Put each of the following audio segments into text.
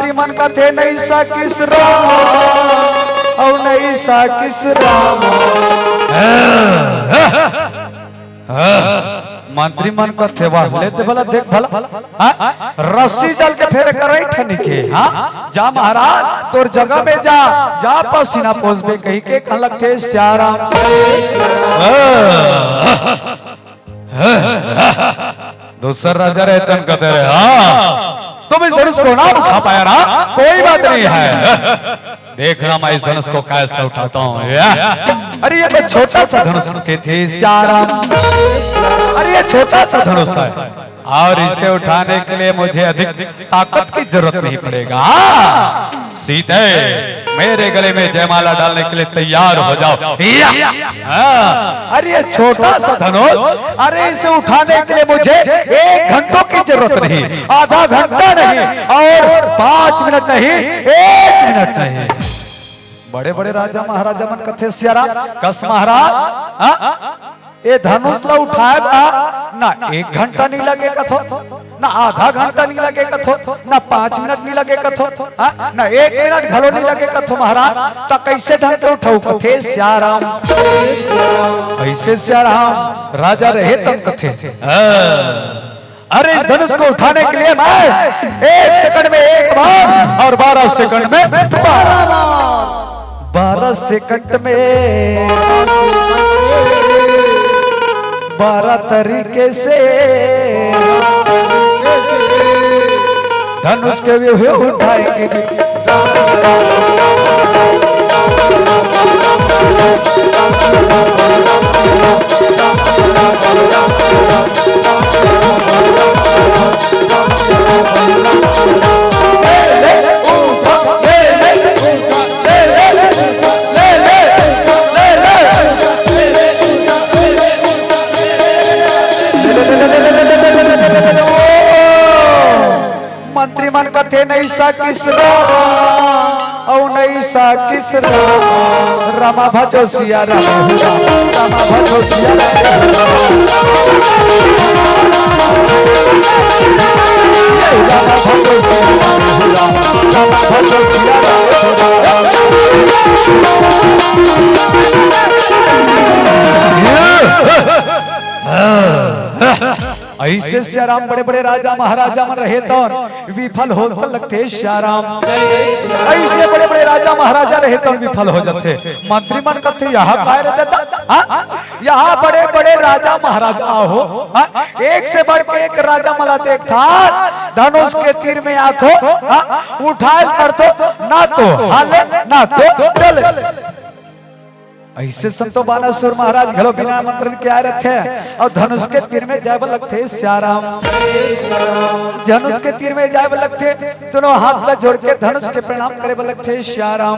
मंत्री मन का थे नहीं सा किस राम और नहीं सा किस राम। मंत्री मन का थे वाह लेते भला देख भला रस्सी जल के फेरे करे ठनी के। हाँ जा महाराज तोर जगह में जा जा पसीना पोसबे कहीं के कहां लगते श्याराम। दूसर राजा रहते कहते रहे हाँ तुम इस धनुष को ना उठा पाया ना कोई बात नहीं है। देख रहा मैं इस धनुष को कैसे उठाता हूँ। अरे ये तो छोटा सा धनुष थे श्याराम। अरे ये छोटा सा धनुष है और इसे उठाने के लिए मुझे अधिक ताकत की जरूरत नहीं पड़ेगा। सीते मेरे गले में जयमाला डालने के लिए तैयार हो जाओ। अरे ये छोटा सा धनुष अरे इसे उठाने के लिए मुझे 1 घंटों की जरूरत नहीं, आधा घंटा नहीं और 5 मिनट नहीं 1 मिनट नहीं। बड़े बड़े राजा महाराजा मन कथे सियाराम कस महाराज ये धनुष ला उठाए ना 1 घंटा नहीं लगे कथो ना आधा घंटा नहीं लगे कथो ना 5 मिनट नहीं लगे कथो ना 1 मिनट घलो नहीं लगे कथो महाराज। तो कैसे ढंग के उठाऊ कथे श्याराम। ऐसे श्याराम राजा रहे तब कथे। अरे इस धनुष को उठाने के लिए मैं 1 सेकंड में 1 बार और 12 सेकंड में 12 सेकंड में 12 तरीके से धनुष के भी उठाएंगे। मंत्री मन कथे नहीं सा किस और नहीं सा किस रमा भजो सिया राम रमा भजो सिया ऐसे श्याराम बड़े बड़े राजा महाराजा मन रहे तो विफल हो लगते श्याराम। ऐसे बड़े बड़े राजा महाराजा रहे तो विफल हो जाते। मंत्री मन कहते यहाँ काय रहता यहाँ बड़े बड़े राजा महाराजा हो एक से बढ़ के एक राजा मला देखता धनुष के तीर में आथो उठाए कर तो ना तो हाले ना तो चले। ऐसे संतो बानासुर महाराज घलो बिना आमंत्रण के आ रहे थे और धनुष के तीर में जाए लगते श्याराम। धनुष के तीर में जाए लगते दोनों हाथ ला जोड़ के धनुष के प्रणाम करे लगते श्याराम।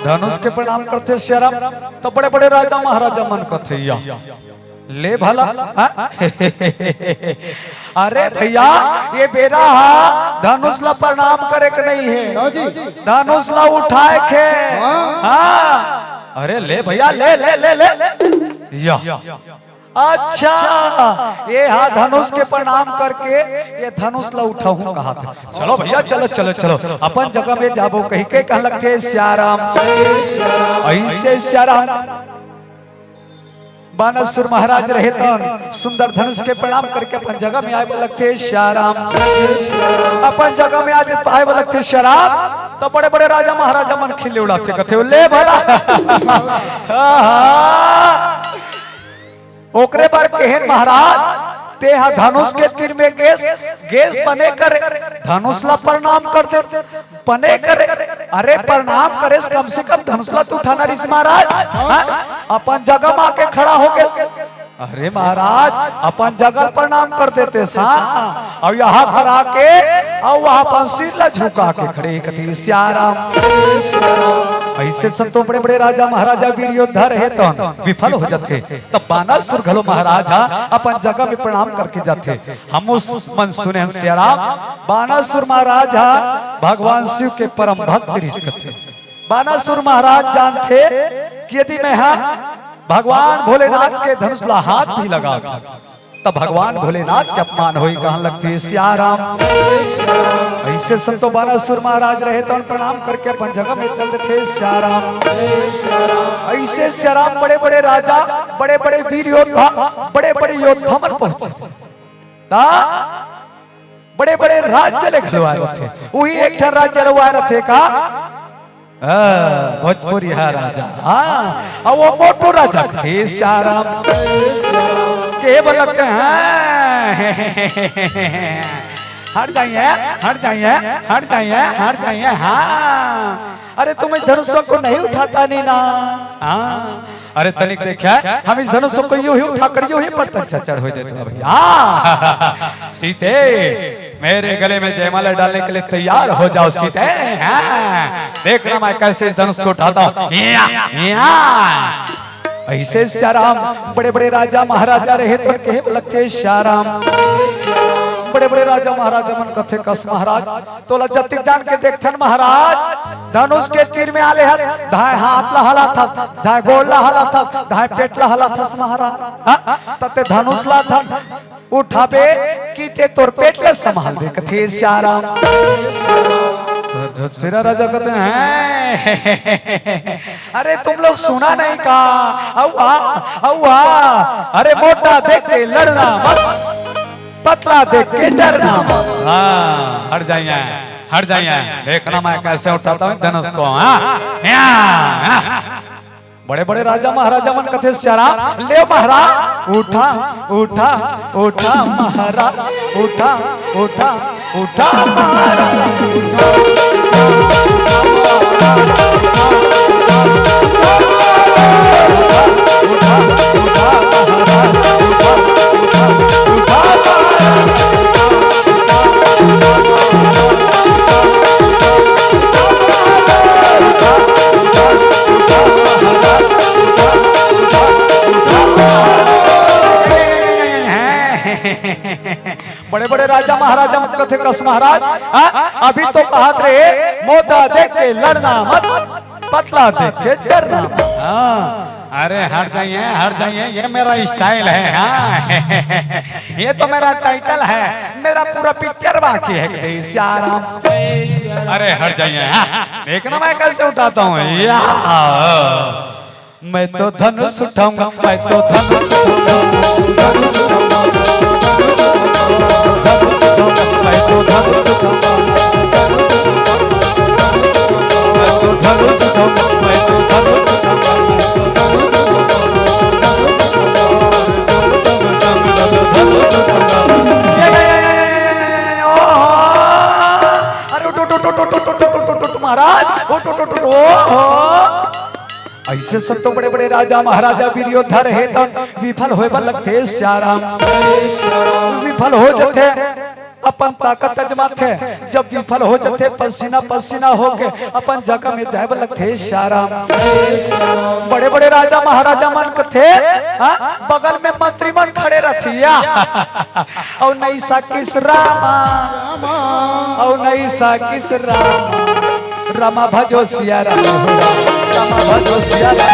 धनुष के प्रणाम करते श्याराम तो बड़े बड़े राजा महाराजा मन कथे ले भला अरे भैया ये बेरा धनुष ला प्रणाम करे के नहीं है धनुष ला उठाए के। हाँ अरे ले भैया ले ले ले ले, ले। या अच्छा ये हाँ धनुष के प्रणाम करके ये धनुष ला उठाऊं कहा था। चलो भैया चलो चलो चलो अपन जगह में जाबो कहीं के कह लगते श्याराम। ऐसे श्याराम बानासुर महाराज रहे तो सुंदर धनुष के प्रणाम करके अपन जगह में आए लगते श्याराम। अपन जगह में आज आए लगते श्याराम तो बड़े बड़े राजा महाराजा मन खिले उड़ाते कहते ले भला ओकरे बार केहन महाराज ते धनुष के तीर में गैस बने करे धनुष ला प्रणाम करते बने करे। अरे प्रणाम करे कम से कम धनुष ला तो उठाना रिस महाराज अपन जगह में आके खड़ा हो गए। अरे महाराज अपन जगह प्रणाम कर देते सा और यहाँ खड़ा के और वहां अपन सिर ला झुका के खड़े कथी श्याराम। ऐसे संतो बड़े बड़े राजा महाराजा वीर योद्धा रहे तो विफल हो जाते तब बानासुर घलो महाराजा अपन जगह में प्रणाम करके जाते। हम उस मन सुने श्याराम बानासुर महाराजा भगवान शिव के परम भक्त थे। बानासुर महाराज जानते कि यदि मैं भगवान भोलेनाथ के धनुष ला हाथ भी लगा तब भगवान भोलेनाथ के अपमान हुई कहां लगती सियाराम। ऐसे संतो बानासुर महाराज रहे तो प्रणाम करके अपन जगह में चल रहे थे सियाराम। ऐसे सियाराम बड़े बड़े राजा बड़े बड़े वीर योद्धा बड़े बड़े योद्धा मन पहुंचे बड़े बड़े राज्य ले खिलवाए थे। वही एक राज्य लवाए थे का भोजपुरी राजा। हाँ वो मोटू राजा थे सियाराम के बोलते हैं हट जाइए हट जाइए हट जाइए हट जाइए। हाँ अरे तुम्हें धनुषों को नहीं उठाता नहीं ना। हाँ अरे तनिक देखा हम इस धनुषों को यूं ही उठाकर यूं ही बर्तन चढ़ हो देते भैया। सीते मेरे गले में जयमाला डालने के लिए तैयार हो जाओ सीते। देखना मैं कैसे इस धनुष को उठाता हूँ। ऐसे सियाराम बड़े बड़े राजा महाराजा रहे तो कहे लगते सियाराम। बड़े बड़े राजा महाराजा मन कथे कस महाराज तोला जतिक जान के देखथन महाराज धनुष के तीर में आले हर धाय हाथ लहला था धाय गोड़ लहला था धाय पेट लहला था महाराज। तते धनुष ला था उठाबे कीते तोर पेट ले संभाल दे कथे सियाराम। तो फिर राजा कहते हैं अरे तुम लोग सुना नहीं का औआ अरे मोटा देख के लड़ना मत पतला देख के डरना। हाँ हट जाइए देखना मैं कैसे उठाता हूँ धनुष को। बड़े बड़े राजा महाराजा मन कथे सियाराम ले महाराज उठा उठा उठा महाराज उठा उठा उठा महाराज बड़े बड़े राजा महाराजा मत कथे कस महाराज। अभी तो कहा रे मोटा देख के लड़ना मत पतला देख के डरना। अरे हट जाइए ये मेरा स्टाइल है। हाँ ये तो मेरा टाइटल है मेरा पूरा पिक्चर बाकी है सियाराम। अरे हट जाइए देखना मैं कैसे उठाता हूँ। मैं तो धनुष उठाऊंगा मैं तो धनुष ऐसे सब तो बड़े बड़े राजा महाराजा वीर योद्धा रहे तो विफल होए लगते सियाराम। विफल हो जाते अपन ताकत अजमाते जब विफल हो जाते पसीना पसीना होके अपन जगह में जाए लगते सियाराम। बड़े बड़े राजा महाराजा मन थे बगल में मंत्री मन खड़े रथिया और नहीं सा किस रामा और नहीं सा किस रामा रमा भजो सियाराम रमा भजो सियाराम।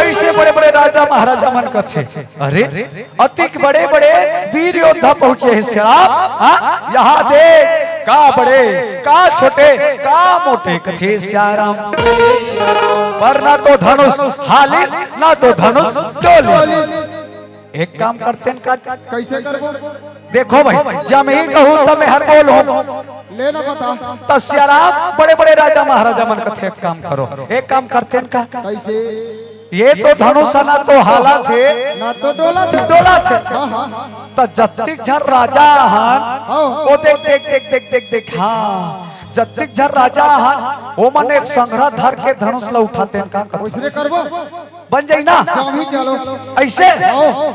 ऐसे बड़े बड़े राजा महाराजा मन कथे अरे अतिक बड़े बड़े वीर योद्धा पहुंचे हैं यहाँ देख का बड़े का छोटे का मोटे कथे सियाराम। पर ना तो धनुष हाली ना तो धनुष डोली। एक काम करते हैं का कैसे करबो देखो भाई जब ही कहूँ तब मैं हर बोल हूँ लेना बता तो सियाराम बड़े बड़े राजा महाराजा मन कथे एक काम करो एक काम करते हैं का कैसे ये तो धनुष ना तो हाला थे ना तो डोला थे तो जत्तिक झर राजा हन वो देख देख देख देख देख देख हाँ जत्तिक झर राजा हन वो मन एक संग्रह धर के धनुष ला उठाते हैं का कैसे करबो बन जाई ना हम ही चलो ऐसे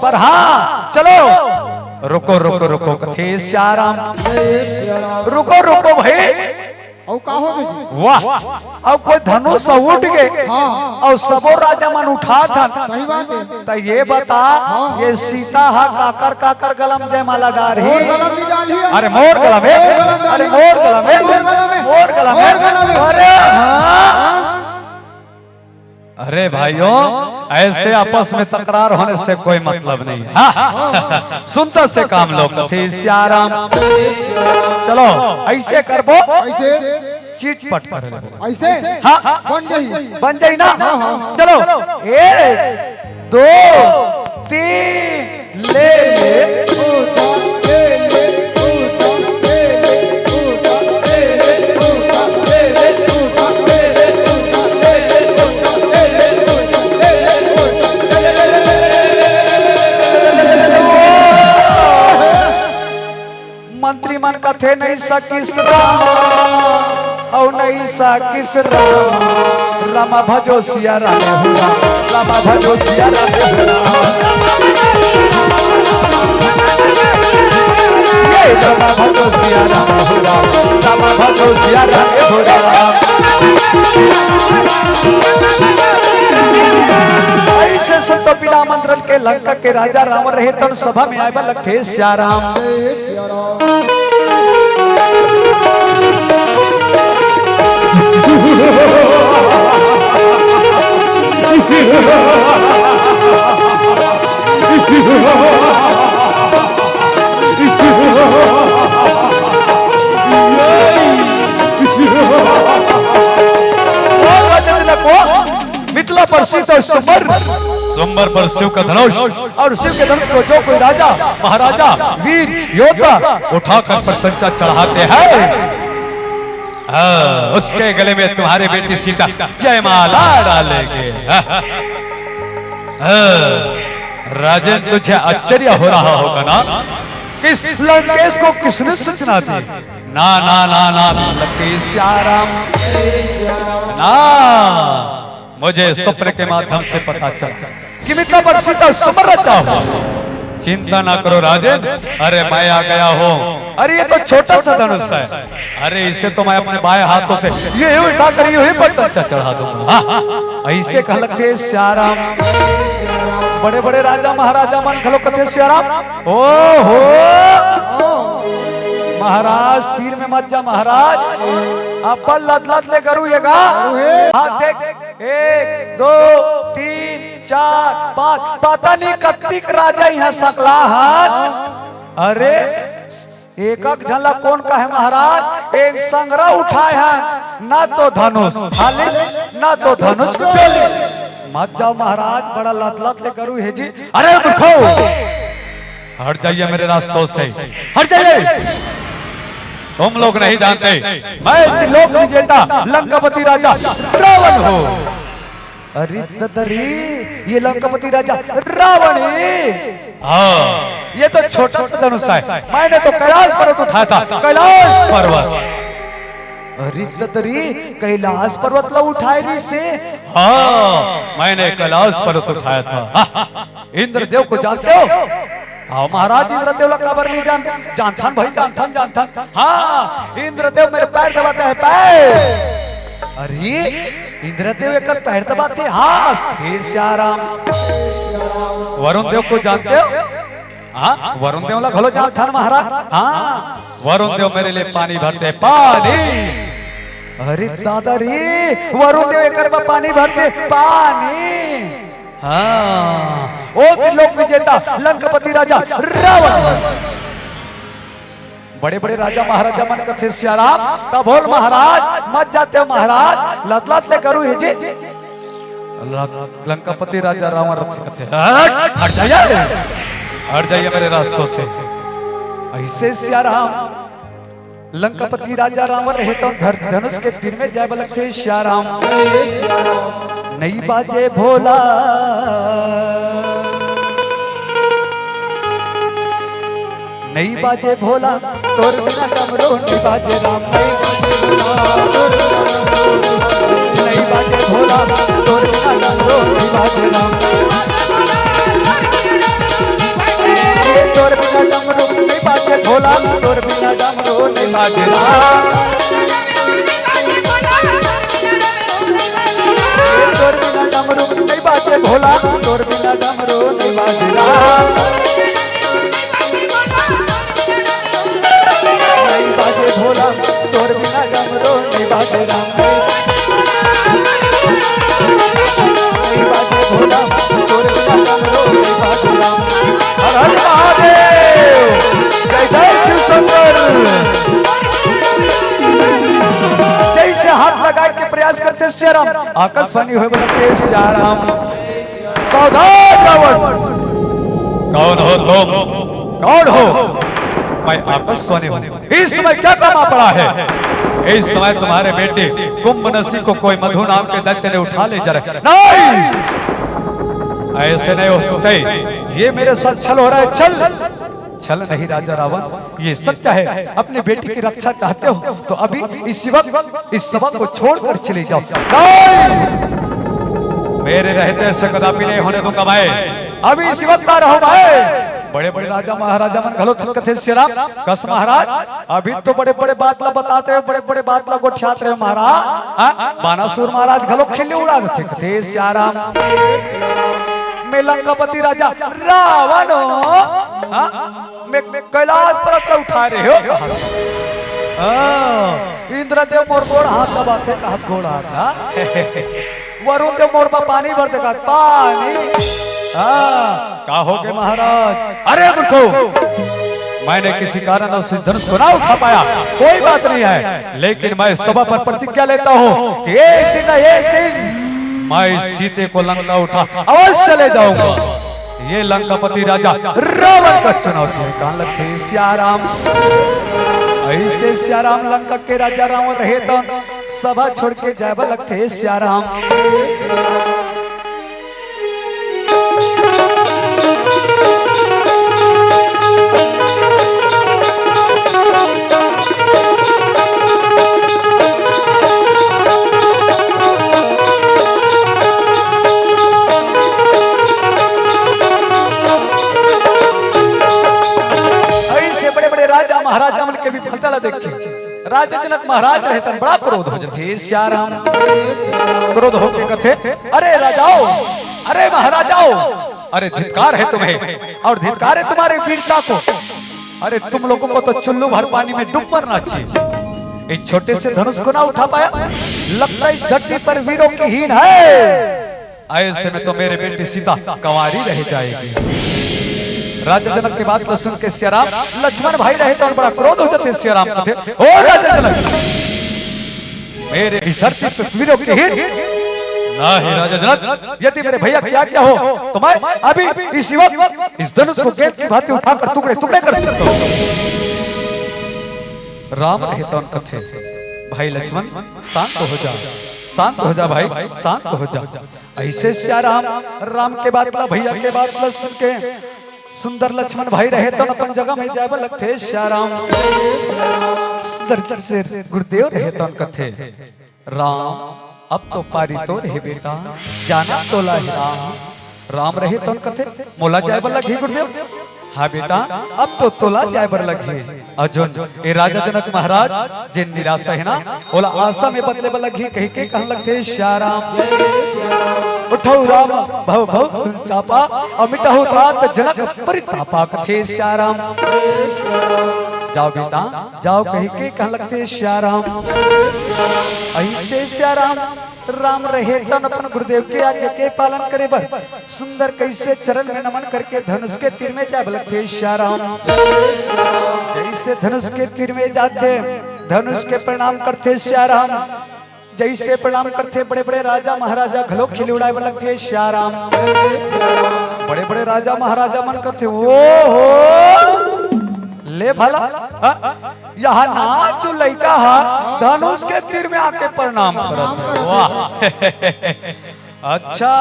पर हाँ चलो रुको रुको रुको कथे सियाराम रुको रुको भाई और का हो गई? वाह, और कोई धनुष उठ गए हाँ। और सबो राजा मन उठा था। सही बात है। तो ये बता, ये सीता हा काकर काकर गलम जयमाला डार ही। और गलम नहीं डाली है। अरे मोर गलम है, अरे मोर गलम है, मोर गलम है। अरे हाँ। अरे भाइयों, ऐसे आपस में तकरार होने से कोई मतलब नहीं है। हाँ? सुनता से काम लो कथी सियाराम। चलो ऐसे करबो, ऐसे चीट पट कर लेबो। ऐसे हाँ बन जाई ना। चलो 1 2 3 ले ले। मंत्री मन कथे नहीं सकिस राम और नहीं सकिस राम। रामा भजो सिया राम हुआ, रामा भजो सिया राम हुआ। ये रामा भजो सिया राम हुआ, रामा भजो सिया राम हुआ। ऐसे संतो बिना मंत्रन के लंका के राजा रावण रहे तब सभा में आए लखे सियाराम। मिथिला पर सीता सोमवार पर शिव का धनुष और शिव के धनुष को जो कोई राजा महाराजा वीर योद्धा उठाकर प्रतंचा चढ़ाते हैं, उसके गले में तुम्हारे बेटी सीता जयमाला डालेंगे। राजन तुझे आश्चर्य हो रहा होगा ना, किस लंकेश को किसने सूचना दी? ना ना ना ना लंकेश आराम ना, मुझे स्वप्न के माध्यम से पता चला कि मिथिला पर सीता समर रचा हुआ। चिंता ना करो राजन, अरे मैं आ गया हूँ। अरे ये तो छोटा सा धनुष है, अरे इसे तो मैं अपने बाएं हाथों से ये उठा कर यही पर तंचा चढ़ा दूंगा। ऐसे कह लगते श्याराम। बड़े बड़े राजा महाराजा मन खलो कथे श्याराम। ओ हो महाराज तीर में मत जा महाराज, अपन लत लत ले करू ये गा। हाँ देख 1 2 3 4 5 पता नहीं कत्तिक राजा यहाँ सकला हाथ। अरे एक झला कौन का है महाराज, एक संग्रह उठाए हैं, ना तो धनुष खाली ना तो धनुष चले। मत जाओ महाराज, बड़ा लत लत ले करू है जी। अरे रुको, हट जाइए मेरे रास्तों से, हट जाइए। तुम लोग नहीं जानते मैं लोक विजेता लंकापति राजा रावण हूँ। अरे तदरी ये लंकापति राजा रावण है। हाँ ये तो छोटा सा धनुष है, मैंने तो कैलाश पर्वत उठाया था, कैलाश पर्वत। अरे तदरी कैलाश पर्वत ला उठाए नहीं से। हाँ मैंने कैलाश पर्वत उठाया था। इंद्रदेव को जानते हो? हाँ महाराज इंद्रदेव खबर नहीं जानते? जानथन भाई जानथन। हाँ इंद्रदेव मेरे पैर दबाते हैं, पैर। अरे इंद्रदेव एक पैर दबाते? हाँ स्थिर श्याराम। वरुण देव को जानते हो? हाँ वरुण देव ला घलो जानथन महाराज। हाँ वरुण देव मेरे लिए पानी भरते, पानी। अरे दादा रे वरुण देव एक पानी भरते, पानी। हाँ ओ त्रिलोक विजेता लंकापति राजा रावण। बड़े बड़े राजा महाराजा मन कथे श्याराम। तब बोल महाराज मत जाते हो महाराज, लत लत ले करू जी। लंकापति राजा रावण रथी कथे हट जाइए, हट जाइए मेरे रास्तों से। ऐसे श्याराम लंकापति राजा रावण रहे तो धनुष के तीर में जय बलक थे श्याराम। नहीं बाजे भोला नहीं बाजे भोला तोर बिना कमरो नहीं बाजे राम। नहीं बाजे भोला तोर बिना कमरो नहीं बाजे राम। तोर बिना डमरू नहीं बाजे भोला, तोर बिना डमरू नहीं बाजे राम। लगाए के प्रयास करते श्री राम आकाशवाणी होए लगते श्री राम। सावधान रावण, कौन हो तुम? कौन हो? मैं आकाशवाणी हूं। इस समय क्या काम पड़ा है? इस समय तुम्हारे बेटे कुंभनसी को कोई मधु नाम के दैत्य ने उठा ले जा रहा है। नहीं, ऐसे नहीं हो सकते, ये मेरे साथ छल हो रहा है। छल नहीं राजा रावण, ये सत्य है। अपनी बेटी की रक्षा चाहते हो तो अभी इस वक्त इस सभा को छोड़कर चले जाओ। नहीं, मेरे रहते ऐसे कदापि नहीं होने दूंगा मैं। अभी इस वक्त आ रहा हूं मैं। बड़े बड़े राजा महाराजा मन घलो थे श्री राम। कस महाराज, अभी तो बड़े बड़े बात ला बताते रहे, बड़े बड़े बात ला गोठियात रहे महाराज। बानासुर महाराज घलो खिल्ली उड़ा देते थे श्री राम। मैं लंकापति राजा रावण मैं कैलाश पर्वत उठा रहे हो। इंद्रदेव मोर गोड़ हाथ दबाते का हाथ घोड़ा था। वरुण देव मोर बा पानी भर देगा पानी। कहोगे महाराज? अरे मूर्खो, मैंने किसी कारण उस धनुष को ना उठा पाया, कोई बात नहीं है। लेकिन मैं सभा पर प्रतिज्ञा लेता हूँ कि एक दिन मैं सीते को लंका उठा अवश्य ले जाऊंगा। ये लंकापति राजा रावण का चुनौती है। कहां लगते श्याराम? ऐसे श्याराम लंका के राजा रावण रहे तो सभा छोड़ के जाब लगते श्याराम। महाराजा मन के भी फलता देखे राजा जनक महाराज रहते बड़ा क्रोध हो जाते श्याराम। क्रोध होके कथे, अरे राजाओ, अरे महाराजाओ, अरे धिक्कार है तुम्हें और धिक्कार है तुम्हारे वीरता को। अरे तुम लोगों को तो चुल्लू भर पानी में डूब मरना चाहिए। इस छोटे से धनुष को ना उठा पाया, लगता इस धरती पर वीरों की हीन है। ऐसे में तो मेरे बेटी सीता कंवारी रह जाएगी। राजा जनक की बात सुन के श्याराम लक्ष्मण भाई रहे तो बड़ा क्रोध हो जाते। श्याराम कहते, ओ राजा जनक, मेरे इस धरती पर वीरों की हीन नहीं। राजा जनक, यदि मेरे भैया क्या क्या हो तो मैं अभी इसी वक्त इस धनुष को गेंद की भांति उठाकर टुकड़े टुकड़े कर सकता हूं। राम रहे तो कथे, भाई लक्ष्मण शांत हो जा, शांत हो जा भाई, शांत हो जा। ऐसे श्याराम राम के बात ला, भैया के बात ला सुन के सुंदर लक्ष्मण भाई रहे तो अपन जगह में जाब लगते श्याराम। सुंदर से गुरुदेव रहे तो कथे, राम अब तो पारी तो रहे बेटा, जाना तो राम रहे तो कथे, मोला जाब लगी गुरुदेव। हाँ बेटा, अब तो तोला जाबर लगी। अर्जुन ए राजा जनक महाराज जिन निराशा है ना, ओला आशा में बदले लगी कही के कहन लगते श्याराम। उठो राम भव भव चापा अमिटहु तात जनक परितापा कथे श्याराम। जाओ बेटा जाओ कही के कहन लगते श्याराम। ऐसे श्याराम राम रहे तन अपन गुरुदेव के आज्ञा के पालन करे बर सुंदर कैसे चरण में नमन करके धनुष के तीर में जा लगते श्याराम। जैसे धनुष के तीर में जाते धनुष के प्रणाम करते श्याराम। जैसे प्रणाम करते बड़े बड़े राजा महाराजा घलो खिली उड़ाए लगते श्याराम। बड़े बड़े राजा महाराजा मन करते ओ हो ले भला यहाँ नाच लड़का धनुष के तीर में आके प्रणाम करते। वाह अच्छा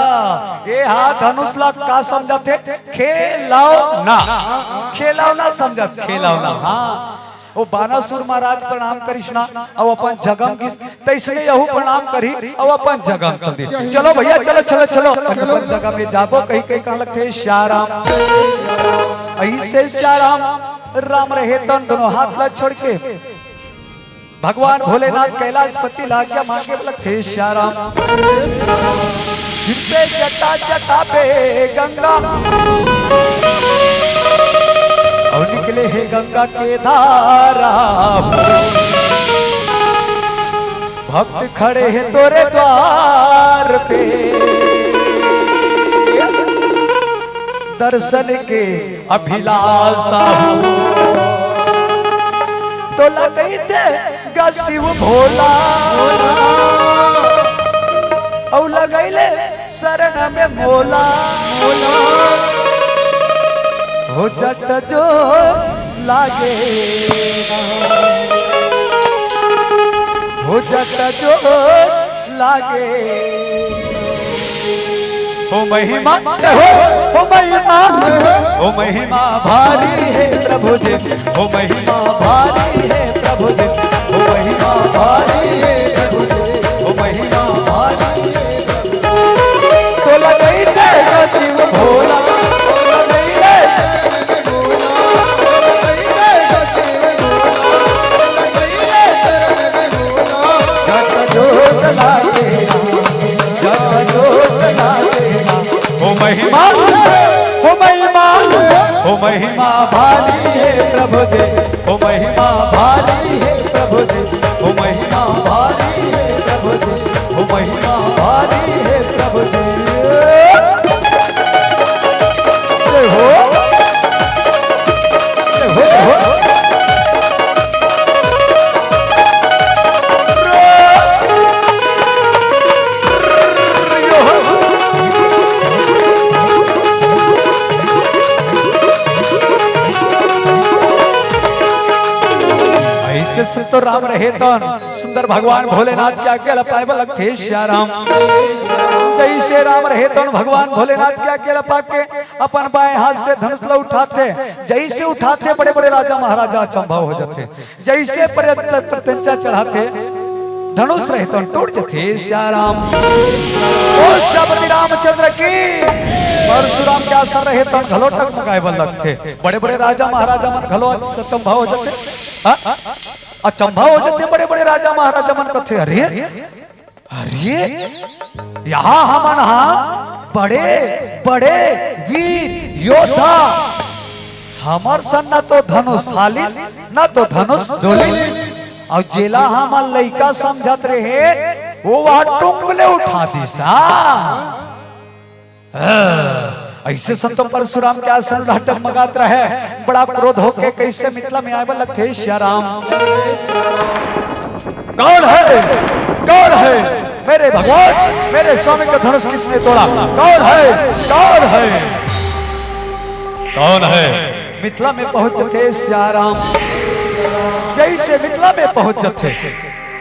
ये हाथ धनुष ला का समझते खेलौना, खेलौना समझत खेलौना। हाँ वो बानासुर महाराज प्रणाम करिश्ना और अपन जगम की तैसने यहू प्रणाम करी और अपन जगम चल दी। चलो भैया चलो चलो चलो अपन जगह में जाबो कहीं कहीं कहाँ लगते श्याराम। ऐसे श्याराम राम रहे तन दोनों हाथ ला छोड़ के भगवान भोलेनाथ कैलाशपति लाज्ञा मांगे लगते श्याराम। सिर पे जटा जटा पे गंगा और निकले है गंगा के धारा। भक्त खड़े हैं तोरे द्वार पे दर्शन के अभिलाषा तो लगते गा शिव भोला। गईले शरण में मोला हो जट जो लागे हो जट जो लागे हो महिमा हो महिमा हो महिमा भारी है प्रभु जी हो महिमा भारी है प्रभु जी हो महिमा भारी है प्रभु जी हो महिमा भारी है तो लगई तेरा शिव भोला तो लगई जट जोत लागे जट जोत लागे हो महिमा हो महिमा भारी है प्रभु जी हो महिमा भारी है प्रभु जी हो महिमा भारी है प्रभु जी हो महिमा भारी है प्रभु जी हो तो राम रहे तन सुंदर भगवान भोलेनाथ के आज्ञा लपाए लगते श्याराम जैसे राम रहे तन भगवान भोलेनाथ के आज्ञा लपा के अपन बाएं हाथ से धनुष उठाते जैसे उठाते बड़े बड़े राजा महाराजा अचंभव हो जाते जैसे प्रत्यंचा चढ़ाते धनुष रहे तन टूट जाते श्याराम ओ शबरी रामचंद्र की परशुराम के आसर रहे तन घलो टकमकाए लगते बड़े बड़े राजा महाराजा मन घलो अचंभव हो जाते अचंभव हो जाते बड़े बड़े राजा महाराजा मन कथे अरे अरे यहाँ हमन बड़े बड़े वीर योद्धा हमर सन न तो धनुषाली न तो धनुष डोली और जेला हमन लइका समझत रहे वो वहां टुंगले उठा दिशा ऐसे संतो परशुराम के आसन ढटक मगात रहे बड़ा क्रोध होके कैसे मिथिला में आए लगते श्याराम कौन है मेरे भगवान मेरे स्वामी का धनुष किसने तोड़ा कौन है मिथिला में पहुंच जाते श्याराम जैसे मिथिला में पहुंच जाते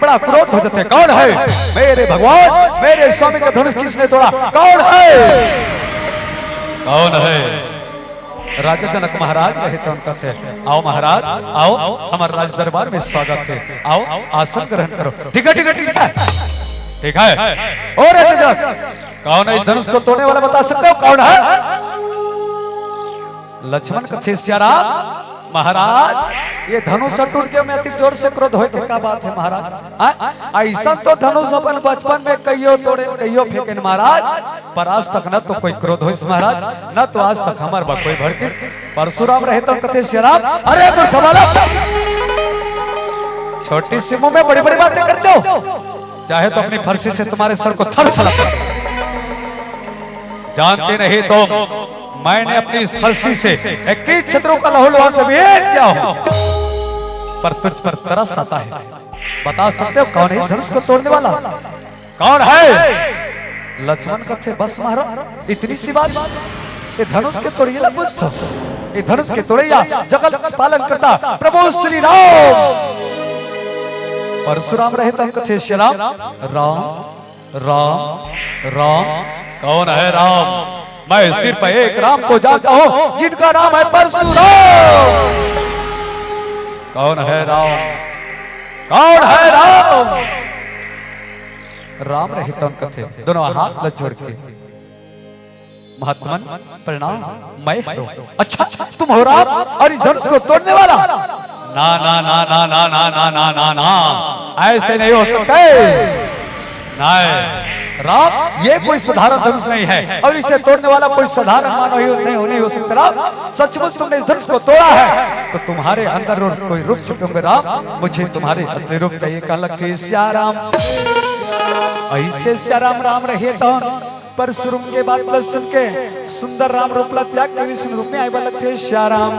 बड़ा क्रोध हो जाते कौन है मेरे भगवान मेरे स्वामी का धनुष किसने तोड़ा कौन है राजा जनक महाराज रहे तो उनका से आओ महाराज आओ हमारे राज दरबार में स्वागत है आओ आसन ग्रहण करो ठीक है और राजा जनक कौन है धनुष को तोड़ने वाला बता सकते हो कौन है लक्ष्मण कथे श्याराम महाराज ये धनुष टूट के में अति जोर से क्रोध होए क्या बात है महाराज ऐसा तो धनुष अपन बचपन में कईयो तोड़े कईयो फेंके महाराज पर आज तक न तो कोई क्रोध होइस महाराज न तो आज तक हमार बा कोई भड़के परशुराम रहे तो कथे श्याराम अरे मूर्ख बालक छोटी सी मुंह में बड़ी बड़ी बातें करते हो चाहे तो अपनी फरसी से तुम्हारे सर को थर थर जानते नहीं तो मैंने अपनी इस फरसी से 21 छत्रों का लहू से भेद किया हो पर तुझ पर तरस आता है बता सकते हो कौन है धनुष को तोड़ने वाला कौन है लक्ष्मण कथे बस महाराज इतनी सी बात ये धनुष के तोड़िए कुछ था ये धनुष के तोड़िया जगत पालन करता प्रभु श्री राम परशुराम रहे तो कथे श्याराम राम राम राम कौन है राम मैं सिर्फ एक राम को जानता हूं जिनका नाम है परशुराम कौन है राम राम रहे तो कथे दोनों हाथ जोड़ के महात्मन प्रणाम मैं हूं अच्छा तुम हो राम और इस धनुष को तोड़ने वाला ना ना ना ना ना ना ना ना ना ना ऐसे नहीं हो सकता नहीं राम ये कोई साधारण धनुष नहीं है और इसे तोड़ने वाला कोई साधारण मानव नहीं हो सकता राम सचमुच तुमने इस धनुष को तोड़ा है तो तुम्हारे अंदर कोई रूप छुपेंगे राम मुझे तुम्हारे असली रूप चाहिए कहा लगती श्याराम ऐसे श्याराम राम रहे तो परशुराम के बात सुन के सुंदर राम रूप त्याग के विष्णु रूप में आए लगते श्याराम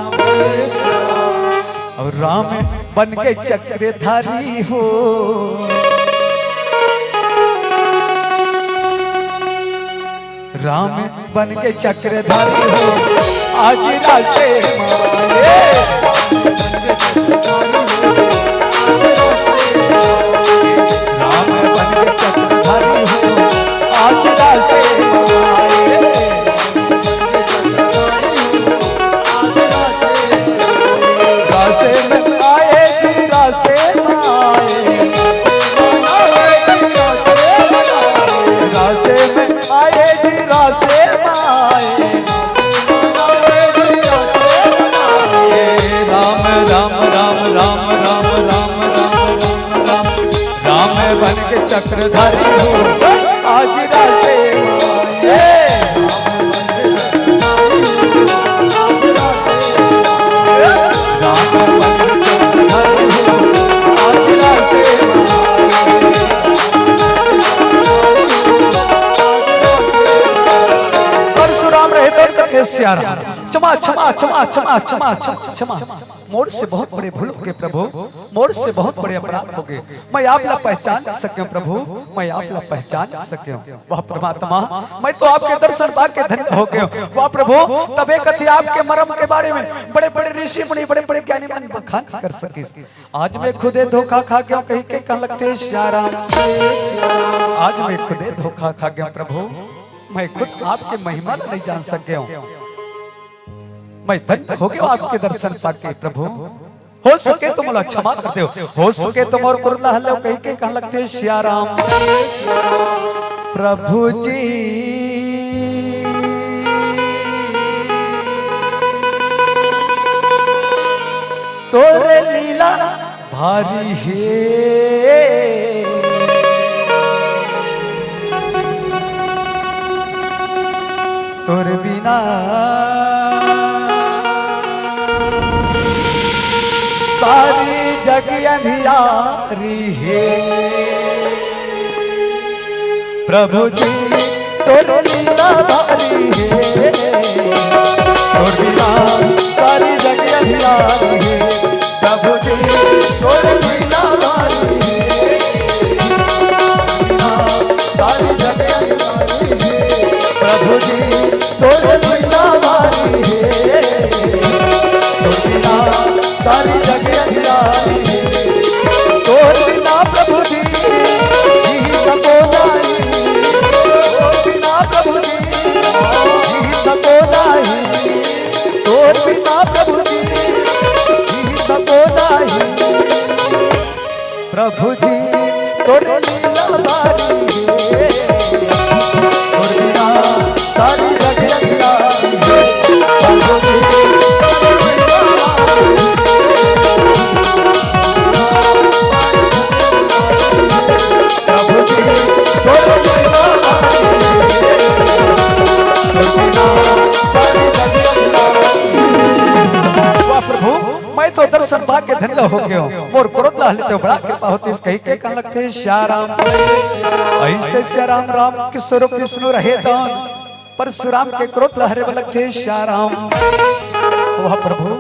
और राम बन के चक्रधारी हो राम बन के चक्रधारी हो आज रासे माए राम बन के चक्रधारी हो आज रासे माए रासे में आए जी रासे माए रासे में आए जी रासे माए राम राम राम राम राम राम राम राम राम बन के चक्रधारी हो आज रासे माए राम बन के चक्रधारी हो आज रासे परशुराम रहे तो कथे श्यारा क्षमा क्षमा क्षमा क्षमा क्षमा क्षमा मोर से बहुत बड़े भूल हो गए प्रभु मोर से बहुत बड़े अपराध हो गए मैं आपला पहचान सके प्रभु मैं आपला पहचान सके वह परमात्मा मैं तो आपके दर्शन पाके धन्य हो गए वह प्रभु तबे कथी आपके मर्म के बारे में बड़े बड़े ऋषि मुनि बड़े बड़े ज्ञानी मन बखान कर सके आज मैं खुदे धोखा खा गया कहीं के कह लगते श्याराम आज मैं खुदे धोखा खा गया प्रभु मैं खुद आपके महिमा नहीं जान सके हूँ मैं धन्य हो गया आपके दर्शन पाके प्रभु हो सके तो मला क्षमा करते हो सके तो मोर कुरला हल्ले कहीं के कह लगते श्याराम प्रभु जी तोरे लीला भारी है तोर बिना सारी जग अंधियारी है प्रभु जी तोर लीला भारी है तोर बिना सारी जग अंधियारी है प्रभु जी तोर लीला भारी है सारी जग अंधियारी है प्रभु जी तोर लीला भारी है तोर बिना सारी जग अंधियारी है तोर बिना प्रभु जी जी सको नहीं तोर बिना प्रभु जी जी सको नहीं तोर बिना प्रभु जी जी सको नहीं प्रभु जी तोर लीला भारी है तोर बिना सारी जग अंधियारी है प्रभु जी प्रभु जी तोर लीला भारी वाह प्रभु मैं तो दर्शन पाके धन्य हो गया मोर क्रोध हले तो बड़ा कृपा होती कहीं के कह लगते श्याराम ऐसे श्याराम राम के स्वरूप विष्णु रहे दान परशुराम के क्रोध लहरे लगते श्याराम वाह प्रभु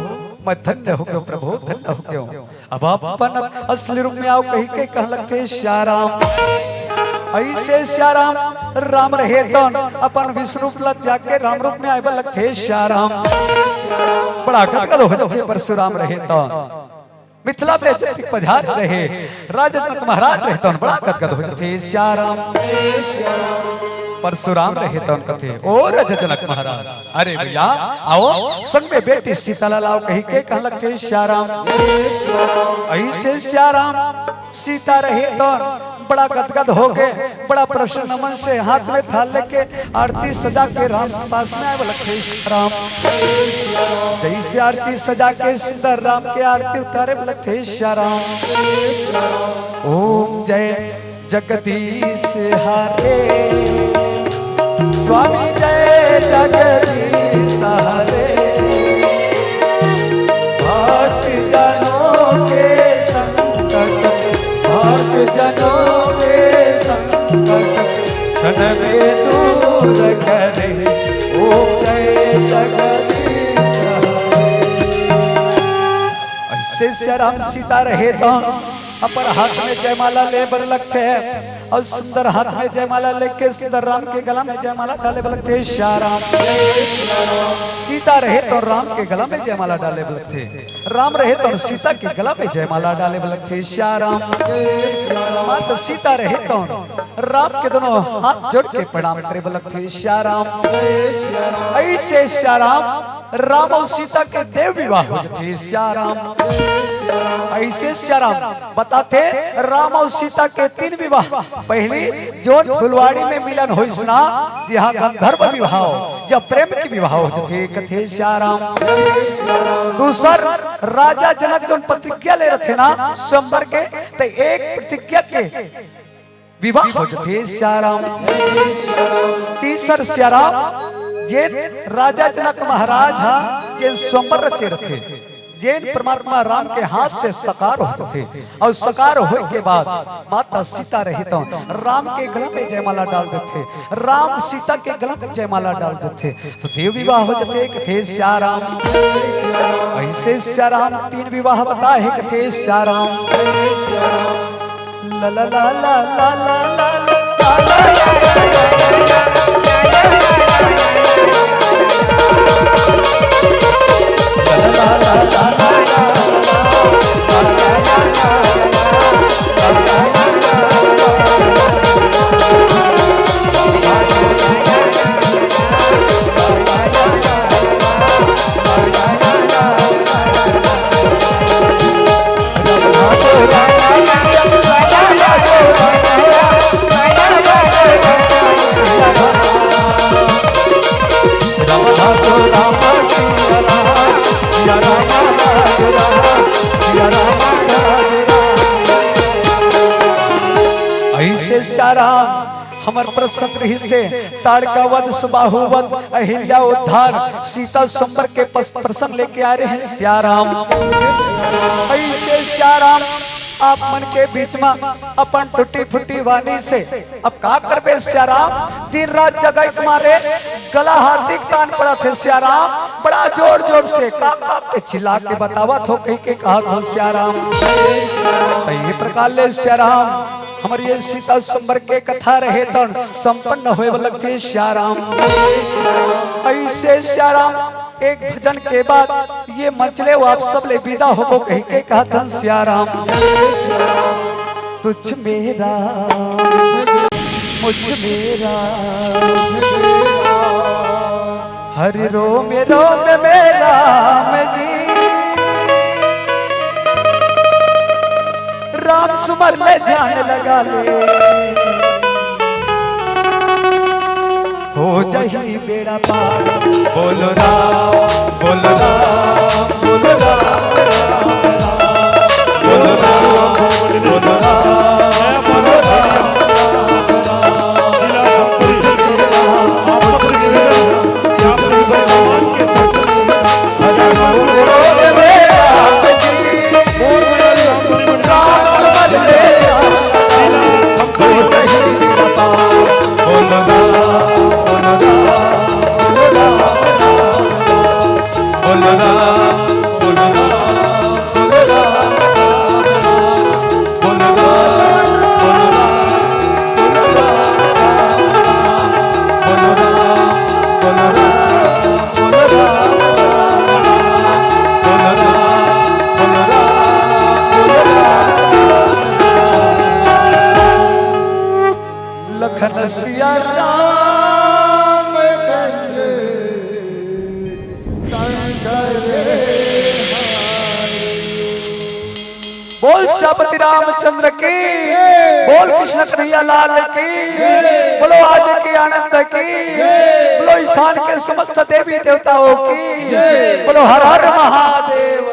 मैं धन्य हो गया प्रभु धन्य हो गया अब अपन असली रूप में आओ कहीं के कह लगते श्याराम ऐसे श्याराम राम रहे दन अपन विष्णु प्लत जाके राम रूप में आए लगते श्याराम बड़ा गदगद हो जाते परशुराम रहे दन मिथिला पे जति पधार रहे राजा जनक महाराज रहे दन बड़ा गदगद हो जाते श्याराम परशुराम रहे दन कथे ओ राजा जनक महाराज अरे भैया आओ संग में बेटी सीता लाओ कहीं के कह लगते श्याराम ऐसे श्याराम सीता रहे दन बड़ा गदगद हो गए बड़ा प्रसन्न मन से हाथ में थाल लेके आरती सजा के राम पास में आए लखे राम जैसे आरती सजा के सुंदर राम के आरती उतारे लखे राम ओम जय जगदीश हरे स्वामी जय जगदीश हरे भक्त जनों के संकट भक्त जनों के संकट क्षण में दूर करे ओम जय जगदीश हरे। ऐसे राम सीता रहे तो अपर हाथ में जयमाला ले बर लगते हैं और सुंदर हाथ में जयमाला लेके सुंदर राम के गला में जयमाला डाले लगते श्याम राम। सीता रहे तो राम के गला में जयमाला डाले लगते, राम रहे तो सीता के गला में जयमाला डाले लगते श्याम राम। माता सीता रहे तो राम के दोनों हाथ जोड़ के प्रणाम करे लगते श्याम राम। ऐसे श्याम राम राम और सीता के देव विवाह हो जाते श्याम राम। ऐसे श्याम राम बताते राम और सीता के 3 विवाह। पहली जो फुलवाड़ी में मिलन हो स्ना यहाँ गंधर्व विवाह या प्रेम की विवाह हो जाते कथे श्याम राम। दूसर राजा जनक जो प्रतिज्ञा ले रहे थे ना स्वयंवर के, तो एक प्रतिज्ञा के विवाह हो जाते श्याम राम। तीसर श्याम राम जे राजा जनक महाराज जे स्वयंवर रचे रखे, जैन परमात्मा राम के हाथ से साकार होते थे और साकार होने के बाद माता सीता रही तो राम के गला में जयमाला डाल देते, राम सीता के गला में जयमाला डाल देते तो देव विवाह हो जाते थे श्याम राम। ऐसे श्याम राम 3 विवाह बताए थे श्याम राम। ला ला ला ला ला ला हमर प्रसन्न से ताड़का वध सुबाहु वध अहिल्या उद्धार सीता स्वयंवर के प्रसंग लेके आ रहे हैं श्याम राम। ऐसे श्याम राम आप मन के बीच में अपन टूटी फूटी वाणी से अब का करबे श्याम राम। दिन रात जगह तुम्हारे गला हार्दिक तान पड़ा थे श्याम राम, बड़ा जोर जोर से का के चिल्ला के बतावा थो कहीं के कहा था श्याम राम। ये प्रकार ले श्याम राम हमारी ये सीता स्वयंवर के कथा रहे तो संपन्न होए लगते श्याम राम। ऐसे श्याम राम एक भजन के बाद ये मंचले आप सब ले विदा हो कहीं के कहा था श्याम राम। तुझ मेरा मुझ मेरा हरि रोम मेरा मैं जी राम सुमर ले ध्यान लगा ले हो जाही बेड़ा पार। बोलो राम बोलो राम बोलो राम बोलो राम बोलो राम बोलो राम। सिया रामचंद्र बोल श्यामपति रामचंद्र की, बोल कृष्ण कन्हैया लाल की, बोलो आज के आनंद की, बोलो स्थान के समस्त देवी देवताओं की, बोलो हर हर महादेव।